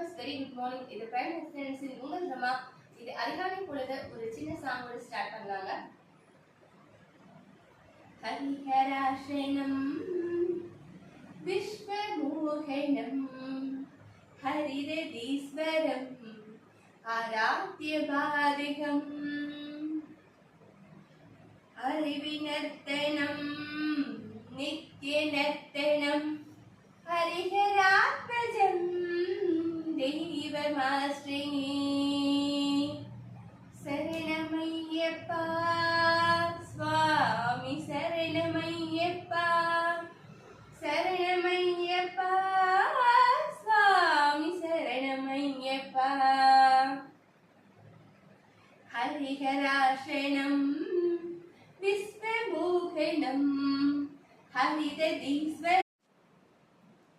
viewers, very good morning. இது Prime Experience இன் உங்கள் ரமா. இது அதிகாலை பொழுது ஒரு சின்ன சாங்கோட ஸ்டார்ட் பண்ணலாங்க. ஹரிஹராசனம் விஸ்வமோகனம் ஹரிரதீஸ்வரம் ஆராத்யபாதிகம் அறிவினர்த்தனம் நித்யநர்த்தனம் ஹரிஹராத்மஜம் தெய்வமாஸ்ரினி சரணமையப்பா சுவாமி சரணமையப்பா சரணமையப்பா சுவாமி சரணமையப்பா ஹரிஹராசனம் விஸ்வமோகனம் ஹரிதீஸ்வரம்